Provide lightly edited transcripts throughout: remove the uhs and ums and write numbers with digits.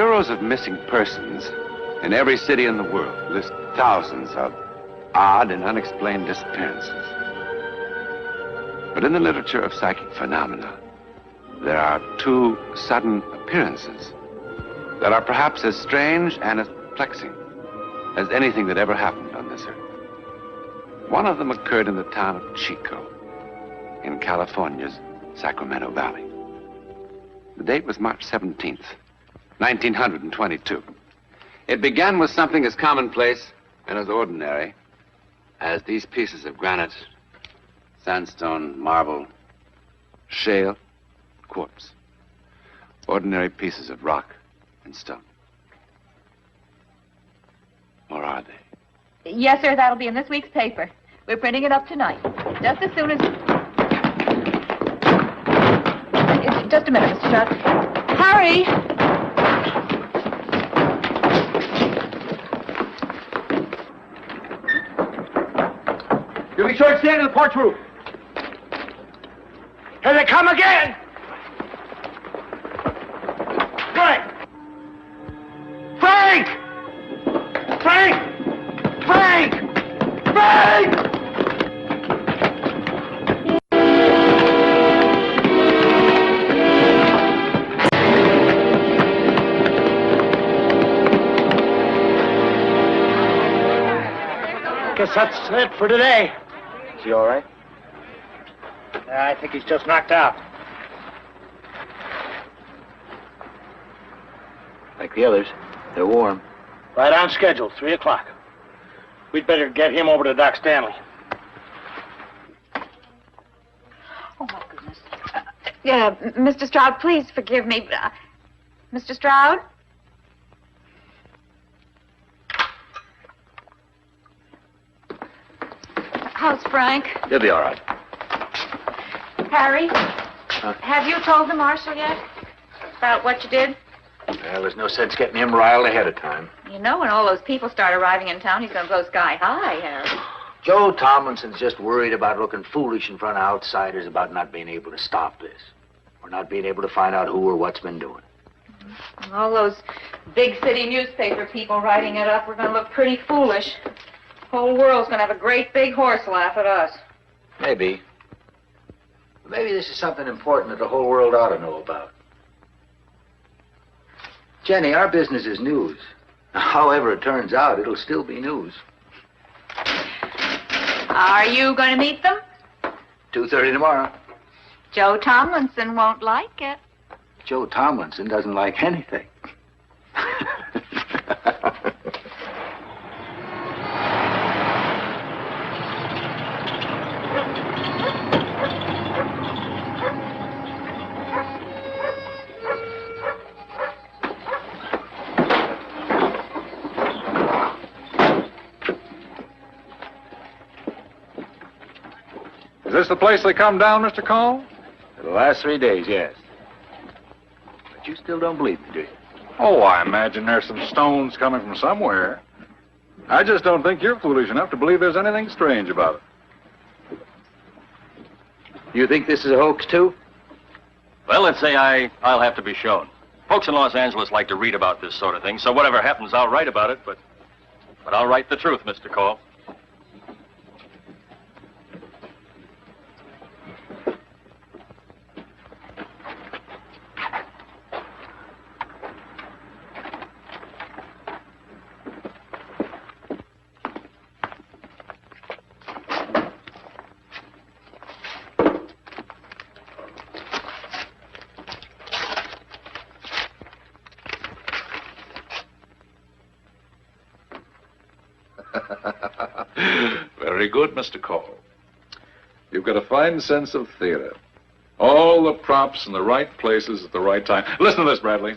bureaus of missing persons in every city in the world list thousands of odd and unexplained disappearances. But in the literature of psychic phenomena, there are two sudden appearances that are perhaps as strange and as perplexing as anything that ever happened on this earth. One of them occurred in the town of Chico, in California's Sacramento Valley. The date was March 17th, 1922. It began with something as commonplace and as ordinary as these pieces of granite, sandstone, marble, shale, quartz. Ordinary pieces of rock and stone. Or are they? Yes, sir, that'll be in this week's paper. We're printing it up tonight. Just as soon as... Just a minute, Mr. Sharp. Hurry! You'll be sure to stand in the porch roof. Here they come again! Frank! Frank! Frank! Frank! Frank! Guess that's it for today. Is he all right? I think he's just knocked out. Like the others. They're warm. Right on schedule, 3 o'clock. We'd better get him over to Doc Stanley. Oh, my goodness. Mr. Stroud, please forgive me. Mr. Stroud? How's Frank? He'll be all right. Harry, have you told the marshal yet about what you did? There was no sense getting him riled ahead of time. You know, when all those people start arriving in town, he's going to go sky high, Harry. Joe Tomlinson's just worried about looking foolish in front of outsiders about not being able to stop this. Or not being able to find out who or what's been doing. And all those big city newspaper people writing it up, we're going to look pretty foolish. The whole world's going to have a great big horse laugh at us. Maybe. Maybe this is something important that the whole world ought to know about. Jenny, our business is news. However it turns out, it'll still be news. Are you going to meet them? 2:30 tomorrow. Joe Tomlinson won't like it. Joe Tomlinson doesn't like anything. Is this the place they come down, Mr. Cole? For the last 3 days, yes. But you still don't believe me, do you? Oh, I imagine there's some stones coming from somewhere. I just don't think you're foolish enough to believe there's anything strange about it. You think this is a hoax, too? Well, let's say I'll have to be shown. Folks in Los Angeles like to read about this sort of thing, so whatever happens, I'll write about it, but I'll write the truth, Mr. Cole. Very good, Mr. Cole. You've got a fine sense of theater. All the props in the right places at the right time. Listen to this, Bradley.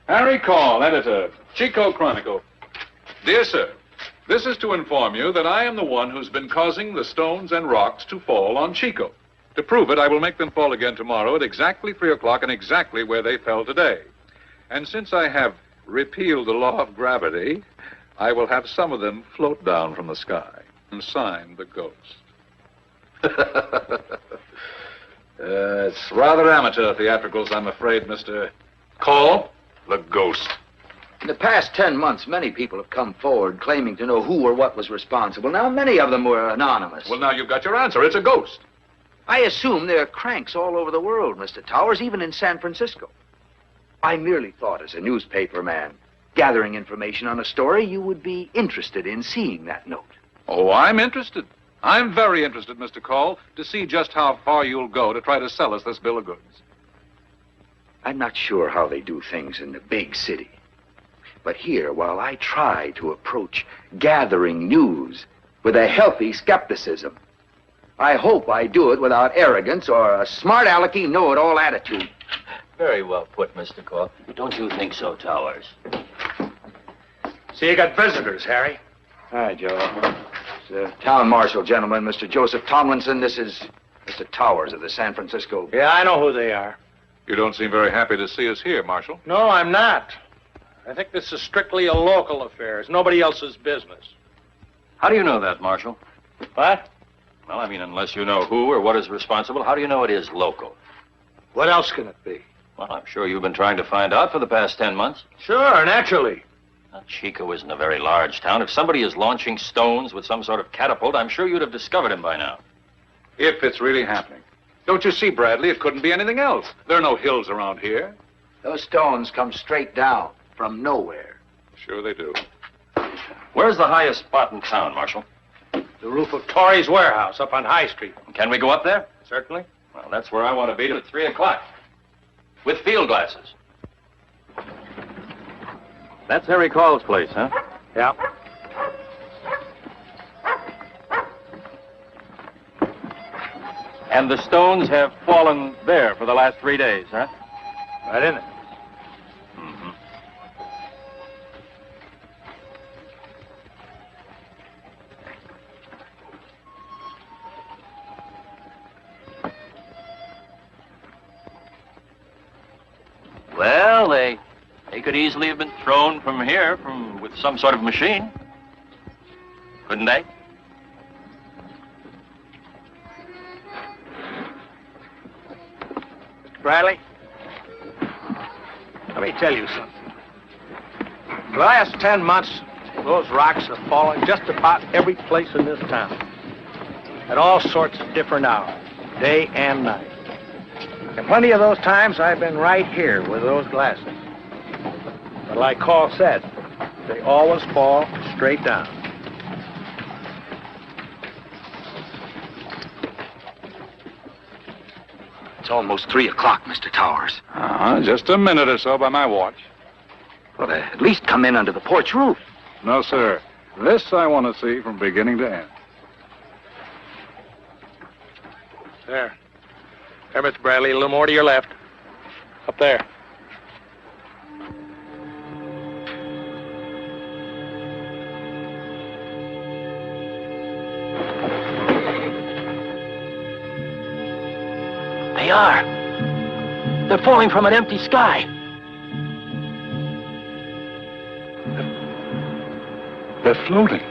Harry Call, editor, Chico Chronicle. Dear sir, this is to inform you that I am the one who's been causing the stones and rocks to fall on Chico. To prove it, I will make them fall again tomorrow at exactly 3 o'clock and exactly where they fell today. And since I have repealed the law of gravity, I will have some of them float down from the sky and sign the ghost. It's rather amateur theatricals, I'm afraid, Mr. Call, the ghost. In the past 10 months, many people have come forward claiming to know who or what was responsible. Now, many of them were anonymous. Well, now you've got your answer. It's a ghost. I assume there are cranks all over the world, Mr. Towers, even in San Francisco. I merely thought, as a newspaper man, gathering information on a story, you would be interested in seeing that note. Oh, I'm interested. I'm very interested, Mr. Call, to see just how far you'll go to try to sell us this bill of goods. I'm not sure how they do things in the big city. But here, while I try to approach gathering news with a healthy skepticism, I hope I do it without arrogance or a smart-alecky know-it-all attitude. Very well put, Mr. Call. Don't you think so, Towers? So you got visitors, Harry? Hi, Joe. It's the town marshal, gentlemen, Mr. Joseph Tomlinson. This is Mr. Towers of the San Francisco... Yeah, I know who they are. You don't seem very happy to see us here, Marshal. No, I'm not. I think this is strictly a local affair. It's nobody else's business. How do you know that, Marshal? What? Well, I mean, unless you know who or what is responsible, how do you know it is local? What else can it be? Well, I'm sure you've been trying to find out for the past 10 months. Sure, naturally. Now, Chico isn't a very large town. If somebody is launching stones with some sort of catapult, I'm sure you'd have discovered him by now. If it's really happening. Don't you see, Bradley? It couldn't be anything else. There are no hills around here. Those stones come straight down from nowhere. Sure they do. Where's the highest spot in town, Marshal? The roof of Torrey's warehouse up on High Street. Can we go up there? Certainly. Well, that's where I want to be at 3 o'clock. With field glasses. That's Harry Call's place, huh? Yeah. And the stones have fallen there for the last 3 days, huh? Right in it. Mm-hmm. Well, they could easily have been thrown from here with some sort of machine. Couldn't they? Mr. Bradley, let me tell you something. For the last 10 months, those rocks have fallen just about every place in this town. At all sorts of different hours, day and night. And plenty of those times I've been right here with those glasses. But like Call said, they always fall straight down. It's almost 3 o'clock, Mr. Towers. Just a minute or so by my watch. Well, at least come in under the porch roof. No, sir. This I want to see from beginning to end. There. There, Mr. Bradley, a little more to your left. Up there. They are. They're falling from an empty sky. They're floating.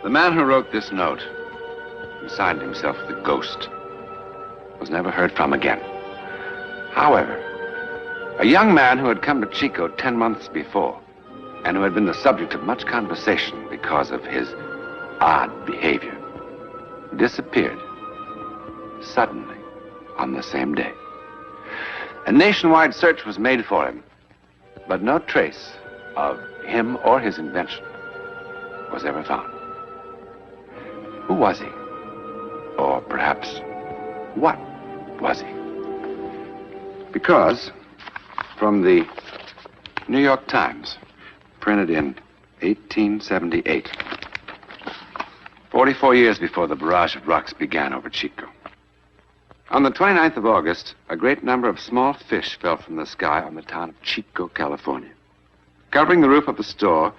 The man who wrote this note and signed himself the Ghost was never heard from again. However, a young man who had come to Chico 10 months before and who had been the subject of much conversation because of his odd behavior disappeared suddenly on the same day. A nationwide search was made for him, but no trace of him or his invention was ever found. Who was he? Or perhaps, what was he? Because from the New York Times, printed in 1878, 44 years before the barrage of rocks began over Chico. On the 29th of August, a great number of small fish fell from the sky on the town of Chico, California, covering the roof of the store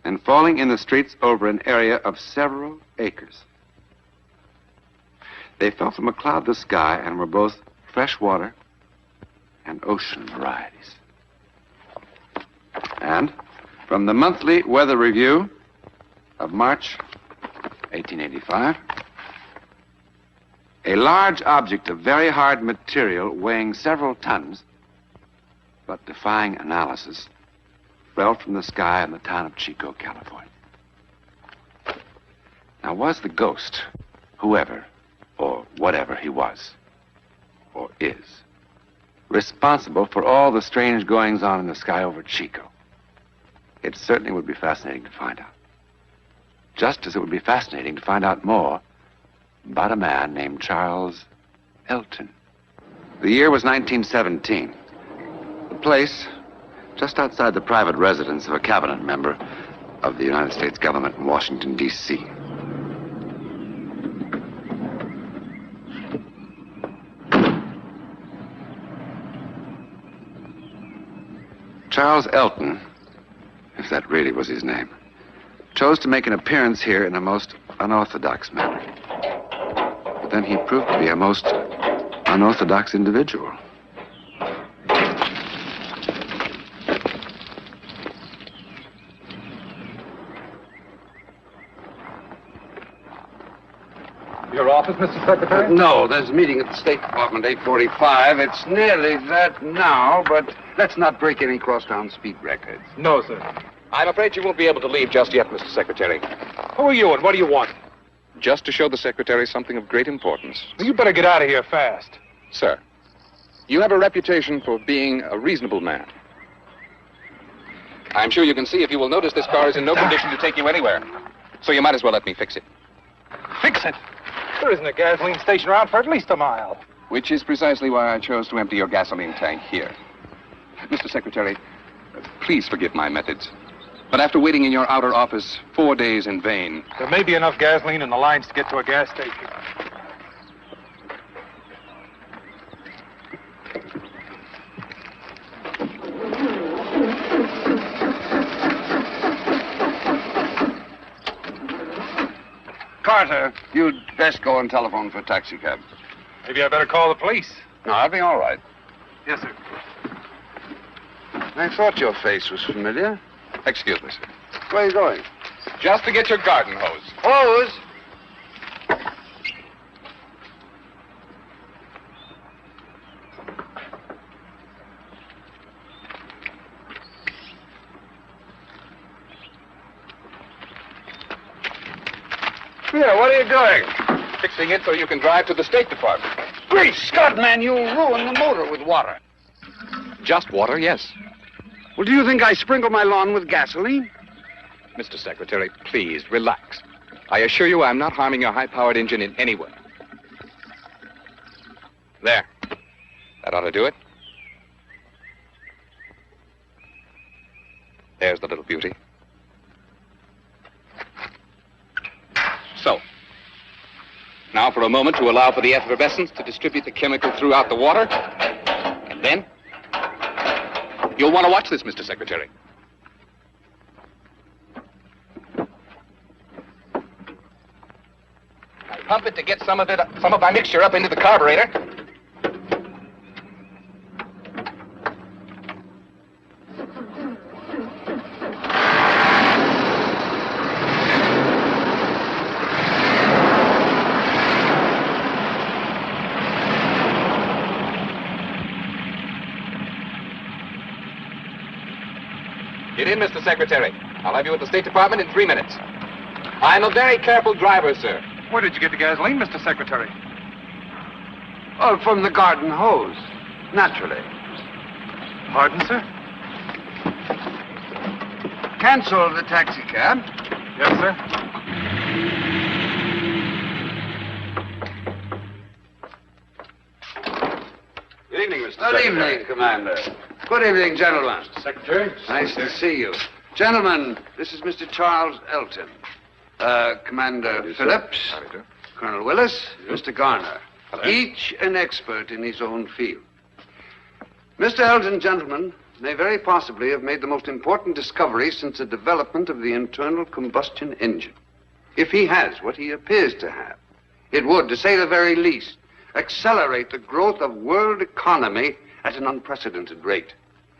and falling in the streets over an area of several acres. They fell from a cloudless sky and were both freshwater and ocean varieties. And from the Monthly Weather Review of March 1885, a large object of very hard material weighing several tons, but defying analysis, fell from the sky in the town of Chico, California. Now, was the ghost, whoever or whatever he was, or is, responsible for all the strange goings-on in the sky over Chico? It certainly would be fascinating to find out. Just as it would be fascinating to find out more about a man named Charles Elton. The year was 1917. The place, just outside the private residence of a cabinet member of the United States government in Washington, D.C. Charles Elton, if that really was his name, chose to make an appearance here in a most unorthodox manner. But then he proved to be a most unorthodox individual. Your office, Mr. Secretary? No, there's a meeting at the State Department, 8:45. It's nearly that now, but let's not break any crosstown speed records. No, sir. I'm afraid you won't be able to leave just yet, Mr. Secretary. Who are you and what do you want? Just to show the Secretary something of great importance. Well, you better get out of here fast. Sir, you have a reputation for being a reasonable man. I'm sure you can see if you will notice this car is in no condition to take you anywhere. So you might as well let me fix it. Fix it? There isn't a gasoline station around for at least a mile. Which is precisely why I chose to empty your gasoline tank here. Mr. Secretary, please forgive my methods. But after waiting in your outer office 4 days in vain... There may be enough gasoline in the lines to get to a gas station. Carter, you'd best go and telephone for a taxicab. Maybe I better call the police. No, I'll be all right. Yes, sir. I thought your face was familiar. Excuse me, sir. Where are you going? Just to get your garden hose. Hose? Here, what are you doing? Fixing it so you can drive to the State Department. Great Scott, man, you'll ruin the motor with water. Just water, yes. Well, do you think I sprinkle my lawn with gasoline? Mr. Secretary, please, relax. I assure you I'm not harming your high-powered engine in any way. There. That ought to do it. There's the little beauty. So. Now for a moment to allow for the effervescence to distribute the chemical throughout the water. And then... You'll want to watch this, Mr. Secretary. I pump it to get some of my mixture up into the carburetor. Get in, Mr. Secretary. I'll have you at the State Department in 3 minutes. I'm a very careful driver, sir. Where did you get the gasoline, Mr. Secretary? Oh, from the garden hose. Naturally. Pardon, sir? Cancel the taxi cab. Yes, sir. Good evening, Mr. Secretary. Good evening, Commander. Good evening, gentlemen. Secretary? Nice to see you. Gentlemen, this is Mr. Charles Elton. Commander Phillips, Colonel Willis, Mr. Garner. Hello. Each an expert in his own field. Mr. Elton, gentlemen, may very possibly have made the most important discovery since the development of the internal combustion engine. If he has what he appears to have, It would, to say the very least, accelerate the growth of world economy at an unprecedented rate,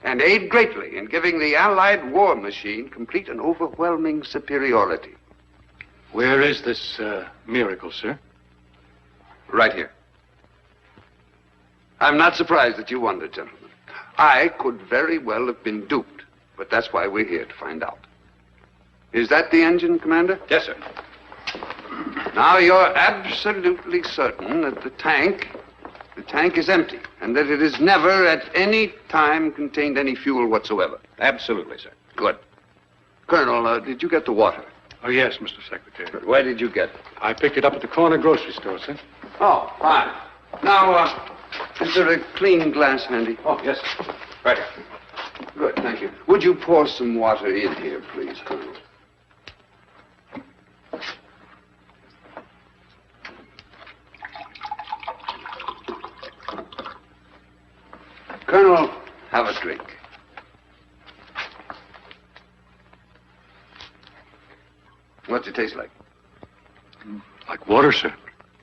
and aid greatly in giving the Allied war machine complete and overwhelming superiority. Where is this miracle, sir? Right here. I'm not surprised that you wonder, gentlemen. I could very well have been duped, but that's why we're here, to find out. Is that the engine, Commander? Yes, sir. Now, you're absolutely certain that the tank is empty, and that it has never at any time contained any fuel whatsoever. Absolutely, sir. Good. Colonel, did you get the water? Oh, yes, Mr. Secretary. Good. Where did you get it? I picked it up at the corner grocery store, sir. Oh, fine. Now, is there a clean glass handy? Oh, yes. Right here. Good, thank you. Would you pour some water in here, please, Colonel? Colonel, have a drink. What's it taste like? Like water, sir.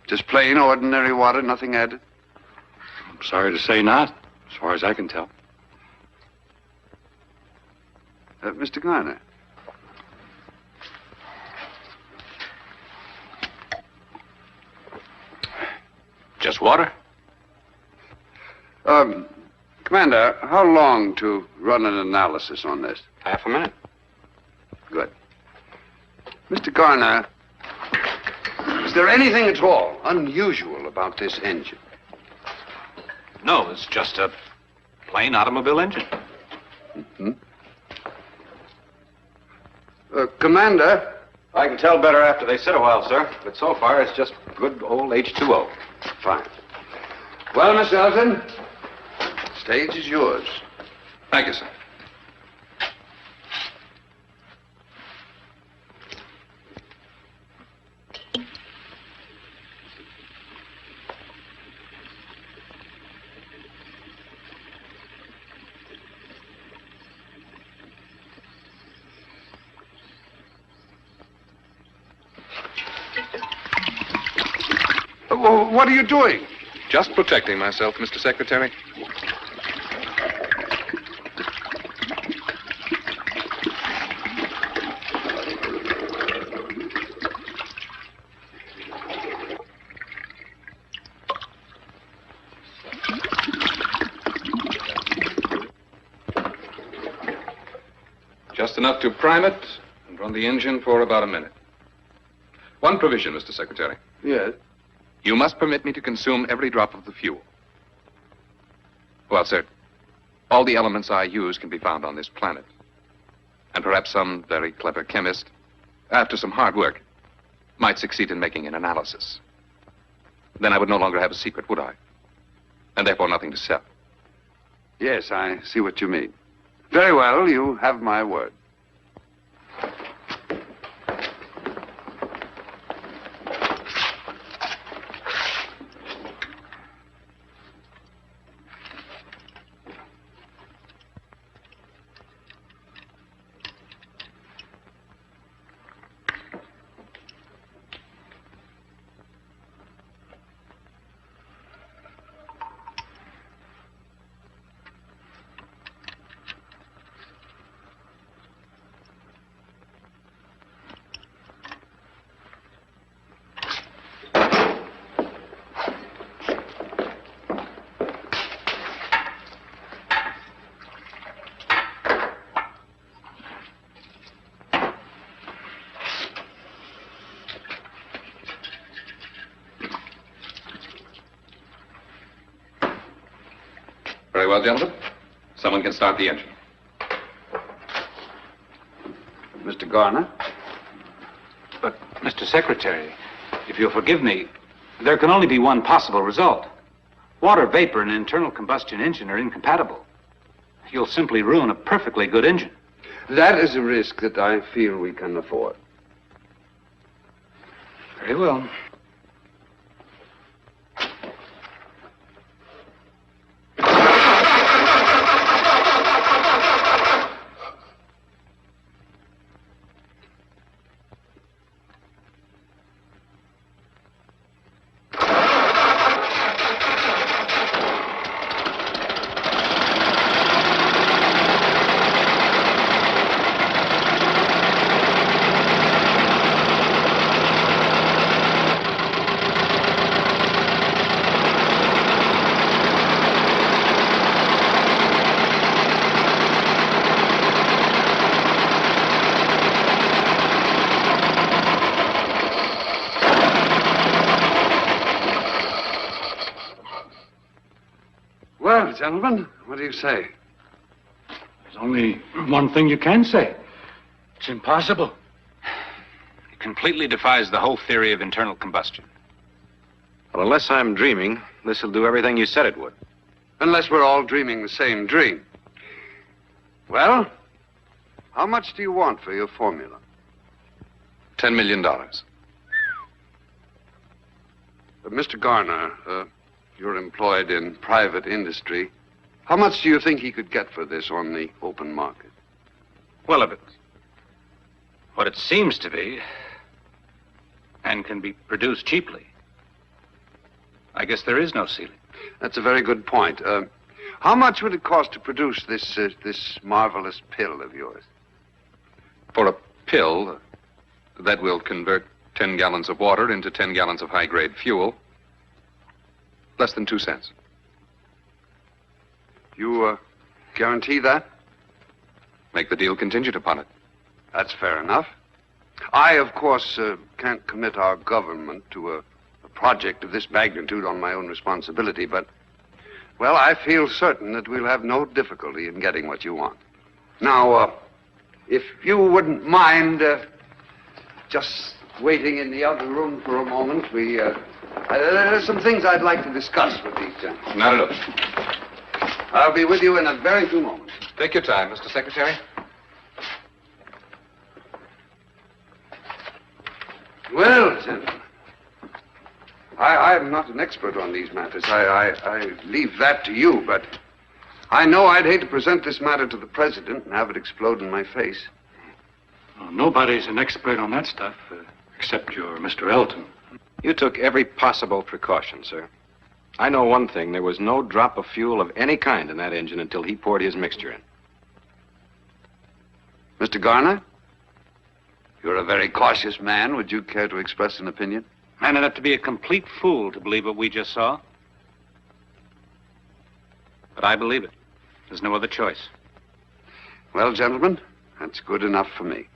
Just plain, ordinary water, nothing added? I'm sorry to say not, as far as I can tell. Mr. Garner. Just water? Commander, how long to run an analysis on this? Half a minute. Good. Mr. Garner, is there anything at all unusual about this engine? No, it's just a plain automobile engine. Mm-hmm. Commander? I can tell better after they sit a while, sir. But so far, it's just good old H2O. Fine. Well, Miss Elton, stage is yours. Thank you, sir. What are you doing? Just protecting myself, Mr. Secretary. Just enough to prime it and run the engine for about a minute. One provision, Mr. Secretary. Yes. You must permit me to consume every drop of the fuel. Well, sir, all the elements I use can be found on this planet. And perhaps some very clever chemist, after some hard work, might succeed in making an analysis. Then I would no longer have a secret, would I? And therefore nothing to sell. Yes, I see what you mean. Very well, you have my word. Very well, gentlemen. Someone can start the engine. Mr. Garner? But, Mr. Secretary, if you'll forgive me, there can only be one possible result. Water vapor and an internal combustion engine are incompatible. You'll simply ruin a perfectly good engine. That is a risk that I feel we can afford. Very well. gentlemen? What do you say? There's only one thing you can say. It's impossible. It completely defies the whole theory of internal combustion. Well, unless I'm dreaming, this will do everything you said it would. Unless we're all dreaming the same dream. Well, how much do you want for your formula? $10 million. Mr. Garner, you're employed in private industry. How much do you think he could get for this on the open market? Well, if it's what it seems to be, and can be produced cheaply, I guess there is no ceiling. That's a very good point. How much would it cost to produce this marvelous pill of yours? For a pill that will convert 10 gallons of water into 10 gallons of high-grade fuel, less than 2 cents. You guarantee that? Make the deal contingent upon it. That's fair enough. I, of course, can't commit our government to a project of this magnitude on my own responsibility, but, well, I feel certain that we'll have no difficulty in getting what you want. Now, if you wouldn't mind just waiting in the other room for a moment, there's some things I'd like to discuss with these gentlemen. Not at all. I'll be with you in a very few moments. Take your time, Mr. Secretary. Well, gentlemen, I'm not an expert on these matters. I leave that to you, but I know I'd hate to present this matter to the president and have it explode in my face. Well, nobody's an expert on that stuff, except your Mr. Elton. You took every possible precaution, sir. I know one thing. There was no drop of fuel of any kind in that engine until he poured his mixture in. Mr. Garner? You're a very cautious man. Would you care to express an opinion? Man enough to be a complete fool to believe what we just saw. But I believe it. There's no other choice. Well, gentlemen, that's good enough for me.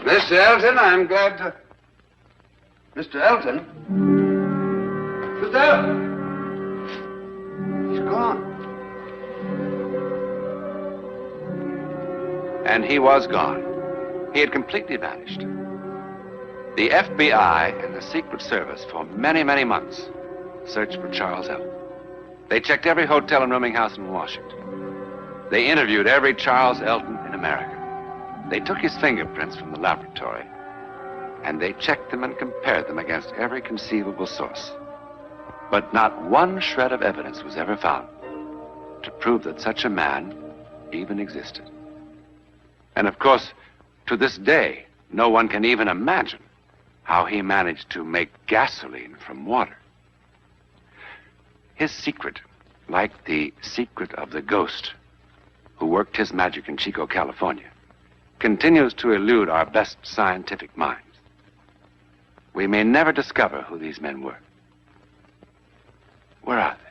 Mr. Elton, I'm glad to... Mr. Elton? Mr. Elton? He's gone. And he was gone. He had completely vanished. The FBI and the Secret Service for many, many months searched for Charles Elton. They checked every hotel and rooming house in Washington. They interviewed every Charles Elton in America. They took his fingerprints from the laboratory, and they checked them and compared them against every conceivable source. But not one shred of evidence was ever found to prove that such a man even existed. And of course, to this day, no one can even imagine how he managed to make gasoline from water. His secret, like the secret of the ghost who worked his magic in Chico, California, continues to elude our best scientific minds. We may never discover who these men were. Where are they?